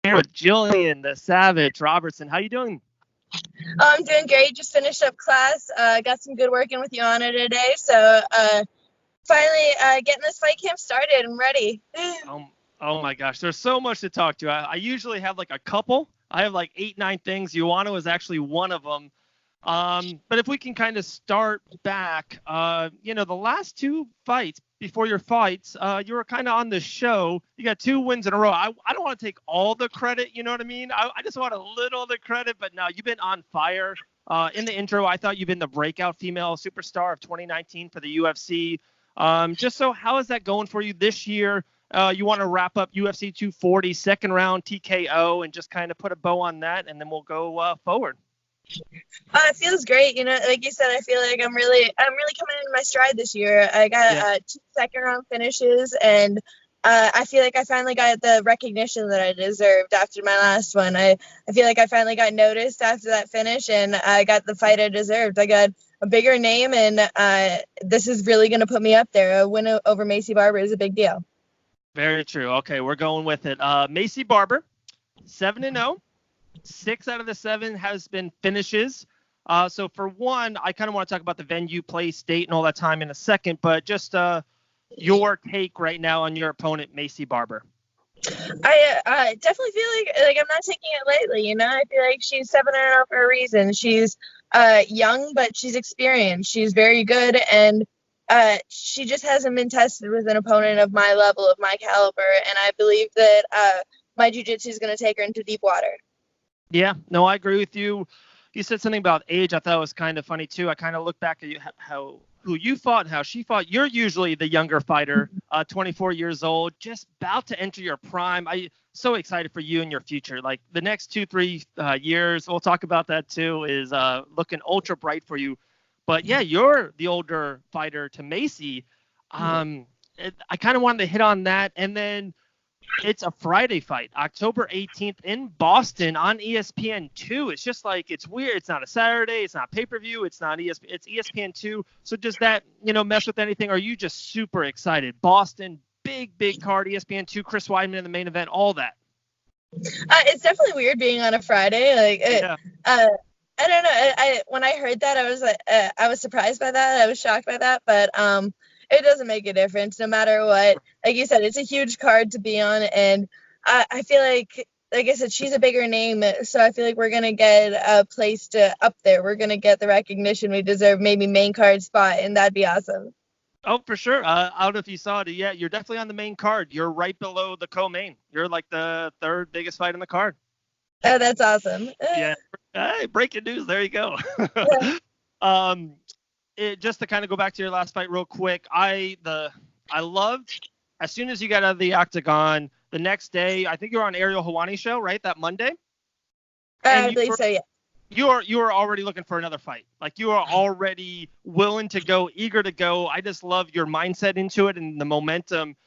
here with Gillian, the Savage Robertson. How you doing? I'm doing great. Just finished up class. Got some good work in with Joanna today. So finally getting this fight camp started. I'm ready. Oh my gosh, there's so much to talk to. I usually have like a couple. I have like 8, 9 things. Joanna was actually one of them. But if we can kind of start back, the last 2 fights before your fights, you were kind of on the show. You got 2 wins in a row. I don't want to take all the credit, you know what I mean? I just want a little of the credit, but no, you've been on fire. In the intro, I thought you've been the breakout female superstar of 2019 for the UFC. How is that going for you this year? You want to wrap up UFC 240, second round TKO, and just kind of put a bow on that, and then we'll go forward. It feels great. Like you said, I feel like I'm really coming into my stride this year. I got 2 second round finishes, and I feel like I finally got the recognition that I deserved after my last one. I feel like I finally got noticed after that finish, and I got the fight I deserved. I got a bigger name, and this is really going to put me up there. A win over Maycee Barber is a big deal. Very true. Okay, we're going with it. Maycee Barber, 7-0. 6 out of the 7 has been finishes. So for one, I kind of want to talk about the venue, place, date, and all that time in a second, but just your take right now on your opponent, Maycee Barber. I definitely feel like I'm not taking it lightly. I feel like she's 7-0 for a reason. She's young, but she's experienced. She's very good, and she just hasn't been tested with an opponent of my level, of my caliber, and I believe that my jiu-jitsu is going to take her into deep water. Yeah, no, I agree with you. You said something about age. I thought was kind of funny, too. I kind of look back at who you fought and how she fought. You're usually the younger fighter, 24 years old, just about to enter your prime. I'm so excited for you and your future. Like the next 2-3 years, we'll talk about that, too, is looking ultra bright for you. But, yeah, you're the older fighter to Maycee. I kind of wanted to hit on that. And then it's a Friday fight, October 18th in Boston on ESPN2. It's just like, it's weird. It's not a Saturday. It's not pay-per-view. It's not it's ESPN2. So does that, mess with anything? Are you just super excited? Boston, big card, ESPN2, Chris Weidman in the main event, all that. It's definitely weird being on a Friday. I don't know. When I heard that, I was like, I was surprised by that. I was shocked by that, but it doesn't make a difference no matter what. Like you said, it's a huge card to be on, and I feel like I said, she's a bigger name, so I feel like we're gonna get placed up there. We're gonna get the recognition we deserve, maybe main card spot, and that'd be awesome. Oh, for sure. I don't know if you saw it. Yeah, you're definitely on the main card. You're right below the co-main. You're like the 3rd biggest fight on the card. Oh, that's awesome. Yeah. Hey, breaking news. There you go. Just to kind of go back to your last fight real quick, I loved as soon as you got out of the octagon, the next day, I think you were on Ariel Helwani's show, right? That Monday? I believe so, yeah. You are already looking for another fight. Like you are already willing to go, eager to go. I just love your mindset into it and the momentum.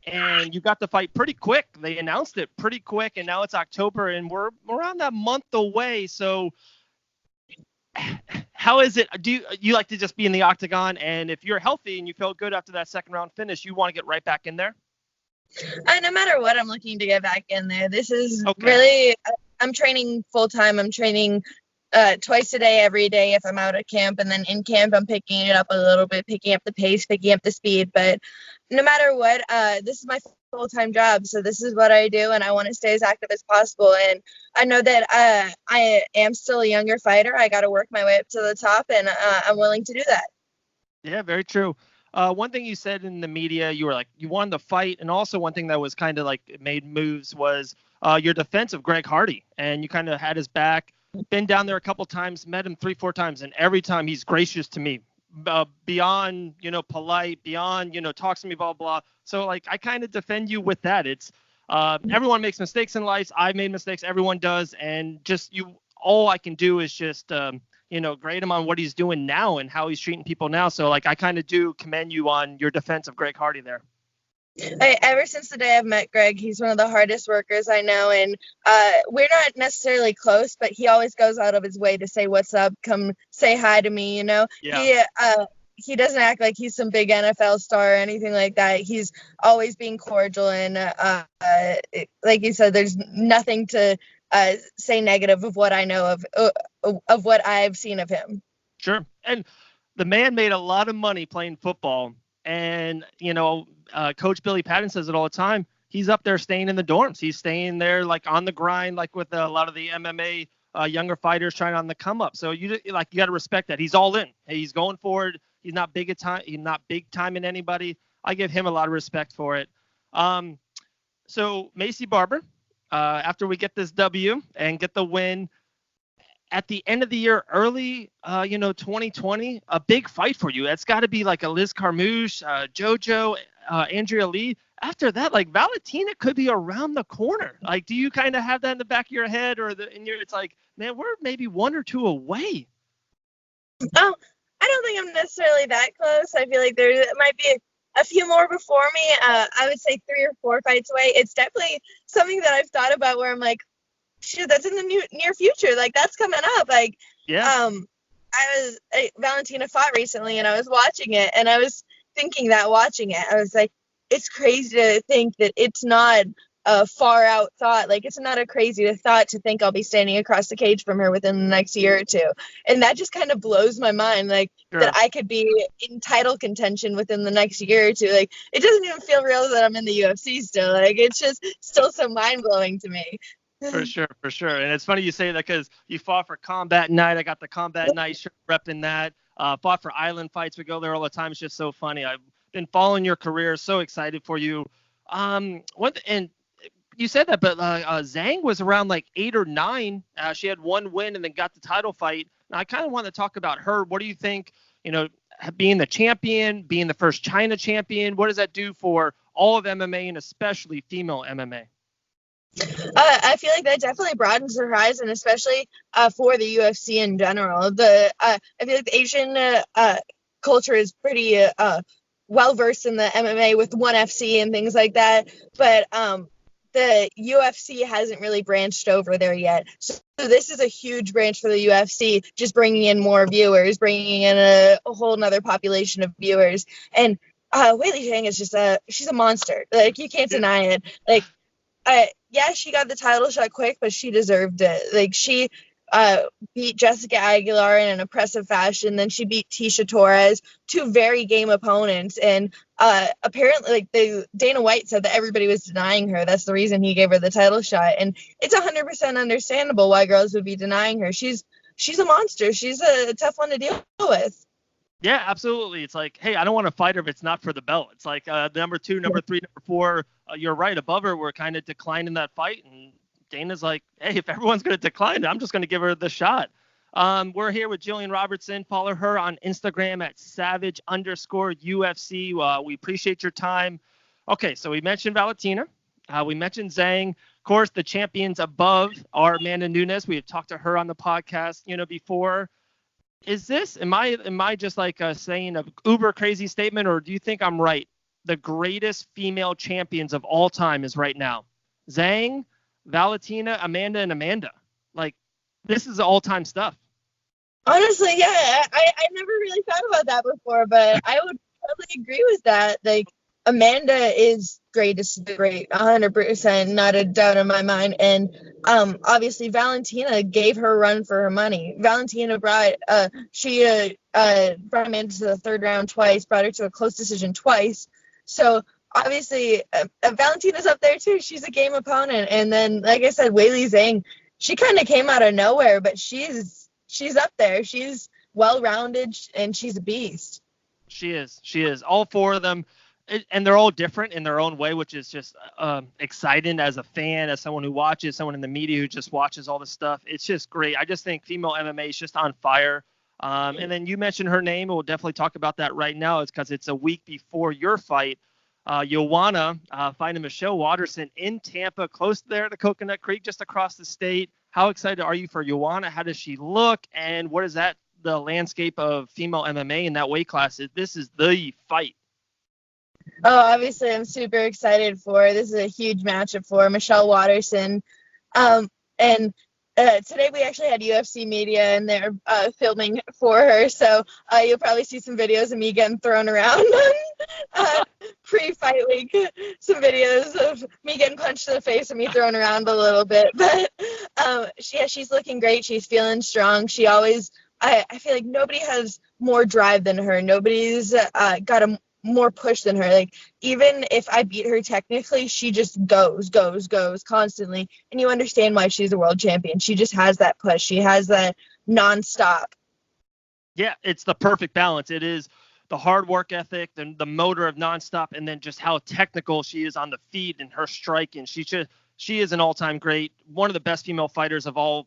And you got the fight pretty quick. They announced it pretty quick, and now it's October, and we're around that month away. So how is it? Do you like to just be in the octagon, and if you're healthy and you feel good after that second round finish, you want to get right back in there? No matter what, I'm looking to get back in there. This is really, I'm training full time. I'm training twice a day, every day if I'm out at camp, and then in camp I'm picking it up a little bit, picking up the pace, picking up the speed. But no matter what, this is my full-time job, so this is what I do, and I want to stay as active as possible. And I know that I am still a younger fighter. I got to work my way up to the top, and I'm willing to do that. Yeah, very true. One thing you said in the media, you were like, you won the fight, and also one thing that was kind of like made moves was your defense of Greg Hardy, and you kind of had his back. Been down there a couple times, met him 3-4 times, and every time he's gracious to me, beyond, polite, beyond, talks to me, blah, blah. So, like, I kind of defend you with that. It's everyone makes mistakes in life. I've made mistakes. Everyone does. And just all I can do is just, grade him on what he's doing now and how he's treating people now. So, like, I kind of do commend you on your defense of Greg Hardy there. Ever since the day I've met Greg, he's one of the hardest workers I know, and we're not necessarily close, but he always goes out of his way to say what's up, come say hi to me, Yeah. he doesn't act like he's some big NFL star or anything like that. He's always being cordial, and like you said, there's nothing to say negative of what I know of what I've seen of him. Sure. And the man made a lot of money playing football. And, Coach Billy Patton says it all the time. He's up there staying in the dorms. He's staying there like on the grind, like with a lot of the MMA younger fighters trying on the come up. So you got to respect that. He's all in. He's going forward. He's not big time in anybody. I give him a lot of respect for it. So Maycee Barber, after we get this W and get the win, at the end of the year, early, 2020, a big fight for you. It's got to be like a Liz Carmouche, JoJo, Andrea Lee. After that, like Valentina could be around the corner. Like, do you kind of have that in the back of your head, or it's like, man, we're maybe 1 or 2 away? Oh, I don't think I'm necessarily that close. I feel like there might be a few more before me. I would say 3 or 4 fights away. It's definitely something that I've thought about where I'm like, shoot, that's in the near future. Like, that's coming up. Like, yeah. Valentina fought recently, and I was watching it, and I was thinking that watching it, I was like, it's crazy to think that it's not a far out thought. Like, it's not a crazy thought to think I'll be standing across the cage from her within the next year or 2. And that just kind of blows my mind. Like, sure, that I could be in title contention within the next year or 2. Like, it doesn't even feel real that I'm in the UFC still. Like, it's just still so mind blowing to me. For sure. And it's funny you say that because you fought for Combat Night. I got the Combat Night shirt repping that. Fought for Island Fights. We go there all the time. It's just so funny. I've been following your career. So excited for you. And you said that, but Zhang was around like 8 or 9. She had 1 win and then got the title fight. Now, I kind of want to talk about her. What do you think, being the champion, being the first China champion, what does that do for all of MMA and especially female MMA? I feel like that definitely broadens the horizon, especially for the UFC in general. I feel like the Asian culture is pretty well versed in the MMA with ONE FC and things like that, but the UFC hasn't really branched over there yet. So this is a huge branch for the UFC, just bringing in more viewers, bringing in a whole nother population of viewers. And Weili Zhang is just she's a monster. Like, you can't deny it. Like, yeah, she got the title shot quick, but she deserved it. Like, she beat Jessica Aguilar in an impressive fashion. Then she beat Tisha Torres, 2 very game opponents. And apparently, like, Dana White said that everybody was denying her. That's the reason he gave her the title shot. And it's 100% understandable why girls would be denying her. She's a monster. She's a tough one to deal with. Yeah, absolutely. It's like, hey, I don't want to fight her if it's not for the belt. It's like number 2, number 3, number 4. You're right. Above her, we're kind of declining that fight. And Dana's like, hey, if everyone's going to decline it, I'm just going to give her the shot. We're here with Gillian Robertson. Follow her on Instagram at savage_UFC. We appreciate your time. Okay, so we mentioned Valentina. We mentioned Zhang. Of course, the champions above are Amanda Nunes. We have talked to her on the podcast, before. Am I just like saying an uber crazy statement, or do you think I'm right? The greatest female champions of all time is right now Zhang, Valentina, Amanda, and Amanda. Like, this is all time stuff. Honestly, yeah, I never really thought about that before, but I would totally agree with that. Like, Amanda is greatest of the great, 100%, not a doubt in my mind. And obviously, Valentina gave her a run for her money. Valentina brought Amanda to the 3rd round twice, brought her to a close decision twice. So obviously, Valentina's up there too. She's a game opponent. And then, like I said, Weili Zhang, she kind of came out of nowhere, but she's up there. She's well-rounded, and she's a beast. She is. All 4 of them. And they're all different in their own way, which is just exciting as a fan, as someone who watches, someone in the media who just watches all this stuff. It's just great. I just think female MMA is just on fire. And then you mentioned her name. We'll definitely talk about that right now. It's because it's a week before your fight. Joanna fighting Michelle Waterson in Tampa, close there to Coconut Creek, just across the state. How excited are you for Joanna? How does she look? And what is that, the landscape of female MMA in that weight class? This is the fight. Oh, obviously, I'm super excited for. This is a huge matchup for Michelle Waterson. And Today we actually had UFC media and they're filming for her, so you'll probably see some videos of me getting thrown around pre-fight week. Some videos of me getting punched in the face and me thrown around a little bit, but she's looking great. She's feeling strong. She always, I feel like nobody has more drive than her. Nobody's got a more push than her. Like, even if I beat her technically, she just goes constantly, and you understand why she's a world champion. She just has that push. She has that nonstop. Yeah, it's the perfect balance. It is the hard work ethic, the motor of nonstop, and then just how technical she is on the feet and her striking. She is an all-time great, one of the best female fighters of all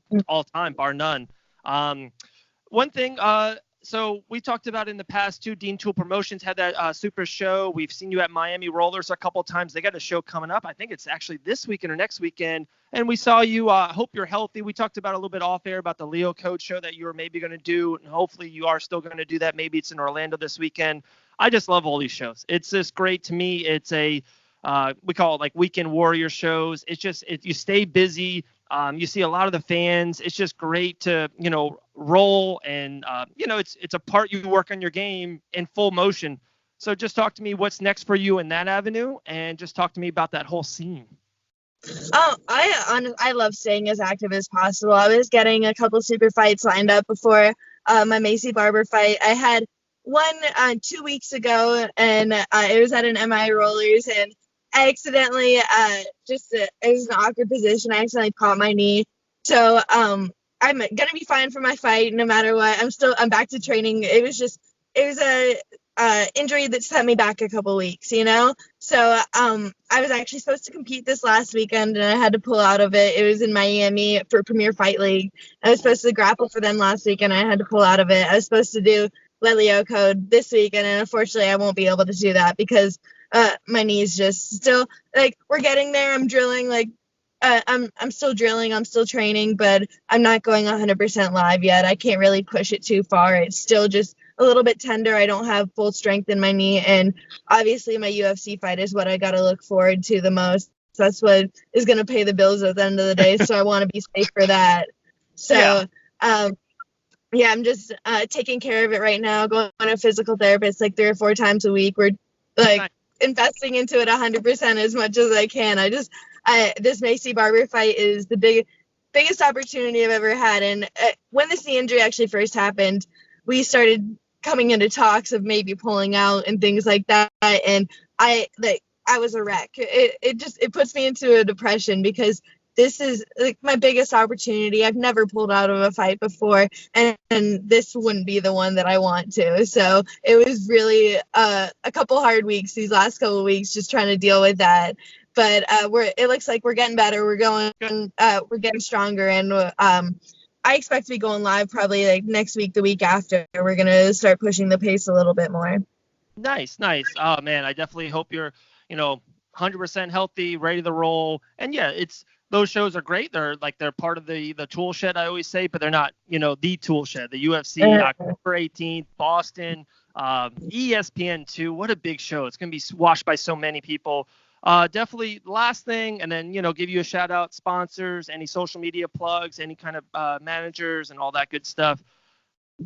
time, bar none. One thing, so we talked about in the past too, Dean Tool Promotions had that super show. We've seen you at Miami Rollers a couple of times. They got a show coming up. I think it's actually this weekend or next weekend. And we saw you. Hope you're healthy. We talked about a little bit off air about the Leo Code show that you were maybe going to do. And hopefully you are still going to do that. Maybe it's in Orlando this weekend. I just love all these shows. It's just great to me. It's we call it like weekend warrior shows. It's just, you stay busy. You see a lot of the fans. It's just great to, roll and, it's a part you work on your game in full motion. So just talk to me what's next for you in that avenue, and just talk to me about that whole scene. Oh, I love staying as active as possible. I was getting a couple super fights lined up before my Maycee Barber fight. I had one 2 weeks ago, and it was at an MI Rollers, and I accidentally, it was an awkward position. I accidentally caught my knee. So I'm going to be fine for my fight no matter what. I'm back to training. It was a injury that set me back a couple weeks, So I was actually supposed to compete this last weekend, and I had to pull out of it. It was in Miami for Premier Fight League. I was supposed to grapple for them last week, and I had to pull out of it. I was supposed to do Leo Code this weekend, and unfortunately I won't be able to do that because my knee's just still, like, we're getting there. I'm drilling, I'm still drilling, I'm still training, but I'm not going 100% live yet. I can't really push it too far. It's still just a little bit tender. I don't have full strength in my knee, and obviously my UFC fight is what I got to look forward to the most. That's what is going to pay the bills at the end of the day, so I want to be safe for that. So, yeah, I'm just taking care of it right now, going on a physical therapist like 3 or 4 times a week. We're investing into it 100% as much as I can. This Maycee Barber fight is the biggest opportunity I've ever had. And when this knee injury actually first happened, we started coming into talks of maybe pulling out and things like that. And I was a wreck. It puts me into a depression because this is like my biggest opportunity. I've never pulled out of a fight before, and this wouldn't be the one that I want to. So it was really a couple hard weeks, these last couple of weeks, just trying to deal with that. But it looks like we're getting better. We're getting stronger, and I expect to be going live probably like next week, the week after. We're gonna start pushing the pace a little bit more. Nice. Oh man, I definitely hope you're 100% healthy, ready to roll. And yeah, those shows are great. They're part of the tool shed, I always say, but they're not, the tool shed. The UFC, October 18th, Boston, ESPN 2. What a big show. It's going to be watched by so many people. Definitely last thing, and then, give you a shout out, sponsors, any social media plugs, any kind of managers and all that good stuff.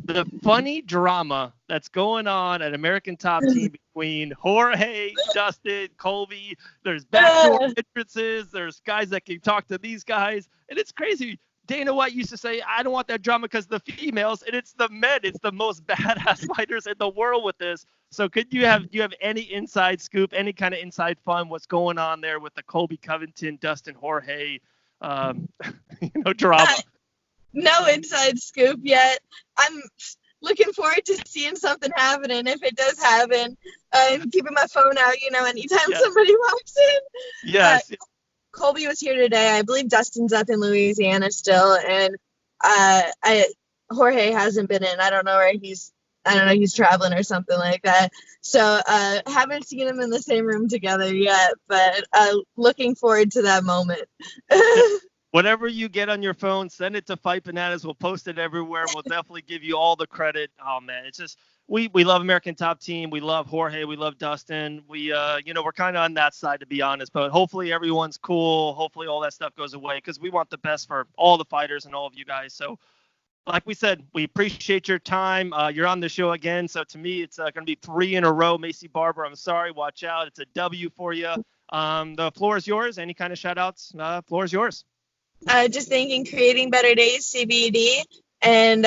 The funny drama that's going on at American Top Team between Jorge, Dustin, Colby. There's backdoor entrances. There's guys that can talk to these guys. And it's crazy. Dana White used to say, I don't want that drama because the females, and it's the men. It's the most badass fighters in the world with this. So do you have any inside scoop, any kind of inside fun, what's going on there with the Colby Covington, Dustin, Jorge, drama? No inside scoop yet. I'm looking forward to seeing something happening if it does happen. I'm keeping my phone out, anytime somebody walks in. Yes. Colby was here today. I believe Dustin's up in Louisiana still, and Jorge hasn't been in. I don't know where he's traveling or something like that. So haven't seen him in the same room together yet, but looking forward to that moment. Whatever you get on your phone, send it to Fight Bananas. We'll post it everywhere. We'll definitely give you all the credit. Oh man, it's just we love American Top Team. We love Jorge. We love Dustin. We're kind of on that side, to be honest. But hopefully everyone's cool. Hopefully all that stuff goes away, because we want the best for all the fighters and all of you guys. So, like we said, we appreciate your time. You're on the show again. So to me, it's going to be 3 in a row. Maycee Barber, I'm sorry. Watch out. It's a W for you. The floor is yours. Any kind of shout outs? Floor is yours. Just thinking Creating Better Days, CBD, and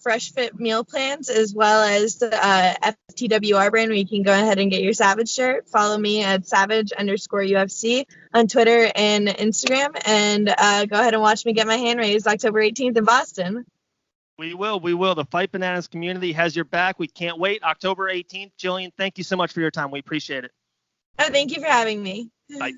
Fresh Fit meal plans, as well as the FTWR brand, where you can go ahead and get your Savage shirt. Follow me at Savage_UFC on Twitter and Instagram, and go ahead and watch me get my hand raised October 18th in Boston. We will. The Fight Bananas community has your back. We can't wait. October 18th. Gillian, thank you so much for your time. We appreciate it. Oh, thank you for having me. Bye.